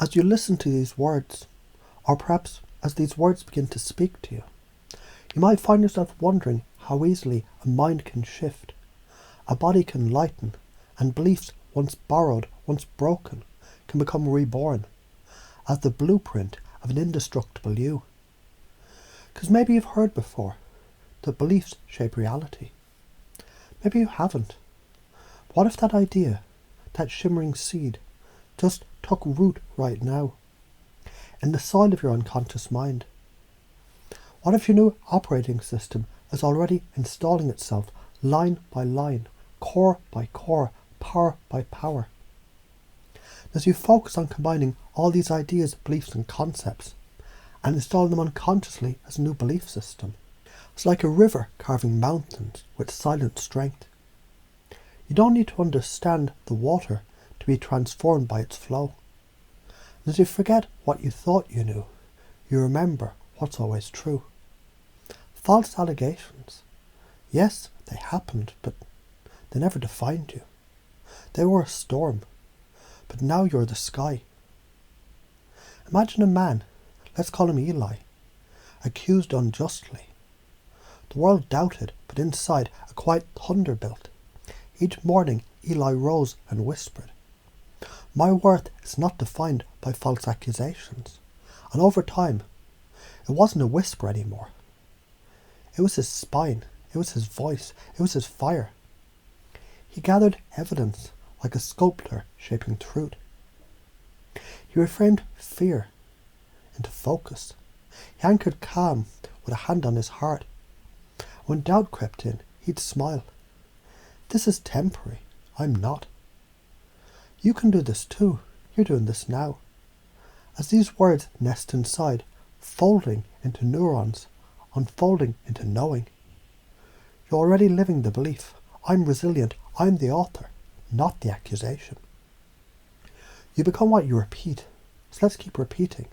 As you listen to these words, or perhaps as these words begin to speak to you, you might find yourself wondering how easily a mind can shift, a body can lighten, and beliefs once borrowed, once broken, can become reborn as the blueprint of an indestructible you. Because maybe you've heard before that beliefs shape reality. Maybe you haven't. What if that idea, that shimmering seed, just took root right now, in the soil of your unconscious mind? What if your new operating system is already installing itself line by line, core by core, power by power? As you focus on combining all these ideas, beliefs and concepts and installing them unconsciously as a new belief system, it's like a river carving mountains with silent strength. You don't need to understand the water to be transformed by its flow. And as you forget what you thought you knew, you remember what's always true. False allegations. Yes, they happened, but they never defined you. They were a storm, but now you're the sky. Imagine a man, let's call him Eli, accused unjustly. The world doubted, but inside a quiet thunder built. Each morning Eli rose and whispered, "My worth is not defined by false accusations." And over time, it wasn't a whisper anymore. It was his spine, it was his voice, it was his fire. He gathered evidence like a sculptor shaping truth. He reframed fear into focus. He anchored calm with a hand on his heart. When doubt crept in, he'd smile. This is temporary. I'm not. You can do this too. You're doing this now. As these words nest inside, folding into neurons, unfolding into knowing, you're already living the belief. I'm resilient. I'm the author, not the accusation. You become what you repeat. So let's keep repeating.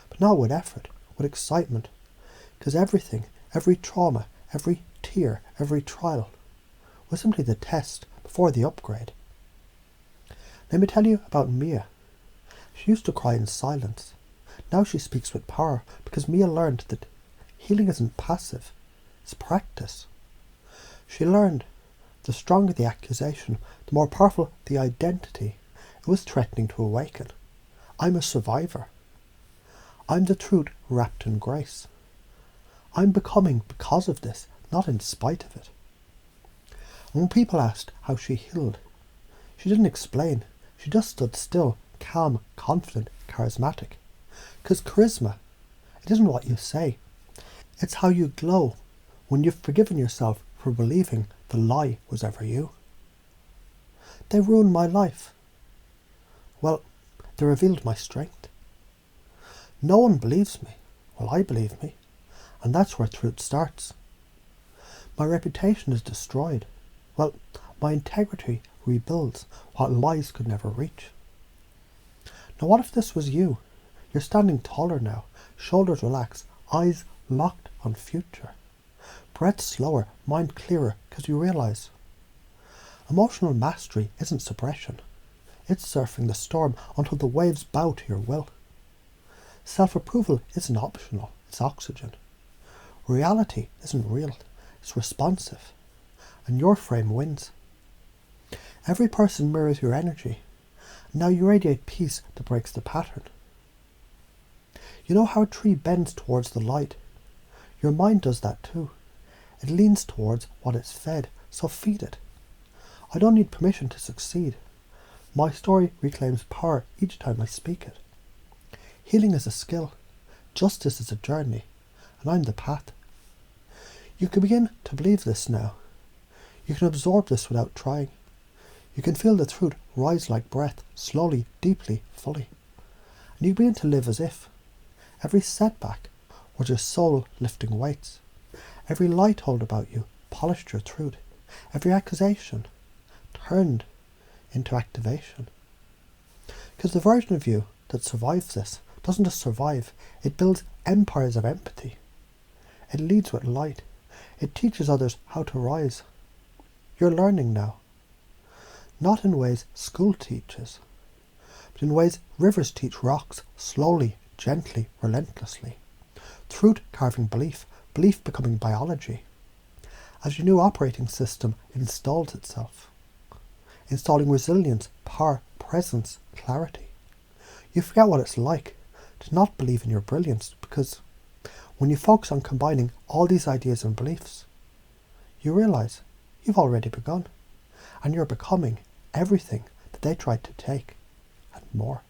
But not with effort, with excitement. Because everything, every trauma, every tear, every trial was simply the test before the upgrade. Let me tell you about Mia. She used to cry in silence. Now she speaks with power because Mia learned that healing isn't passive, it's practice. She learned the stronger the accusation, the more powerful the identity it was threatening to awaken. I'm a survivor. I'm the truth wrapped in grace. I'm becoming because of this, not in spite of it. And when people asked how she healed, she didn't explain. She just stood still, calm, confident, charismatic. Because charisma, it isn't what you say. It's how you glow when you've forgiven yourself for believing the lie was ever you. They ruined my life. Well, they revealed my strength. No one believes me. Well, I believe me. And that's where truth starts. My reputation is destroyed. Well, my integrity rebuilds what lies could never reach. Now what if this was you? You're standing taller now, shoulders relaxed, eyes locked on future. Breath slower, mind clearer, because you realise emotional mastery isn't suppression. It's surfing the storm until the waves bow to your will. Self-approval isn't optional, it's oxygen. Reality isn't real, it's responsive. And your frame wins. Every person mirrors your energy. And now you radiate peace that breaks the pattern. You know how a tree bends towards the light? Your mind does that too. It leans towards what it's fed, so feed it. I don't need permission to succeed. My story reclaims power each time I speak it. Healing is a skill. Justice is a journey. And I'm the path. You can begin to believe this now. You can absorb this without trying. You can feel the truth rise like breath, slowly, deeply, fully. And you begin to live as if every setback was your soul lifting weights. Every lie told about you polished your truth. Every accusation turned into activation. Because the version of you that survives this doesn't just survive, it builds empires of empathy. It leads with light. It teaches others how to rise. You're learning now. Not in ways school teaches, but in ways rivers teach rocks, slowly, gently, relentlessly. Truth carving belief, belief becoming biology. As your new operating system installs itself, installing resilience, power, presence, clarity. You forget what it's like to not believe in your brilliance, because when you focus on combining all these ideas and beliefs, you realize you've already begun, and you're becoming everything that they tried to take, and more.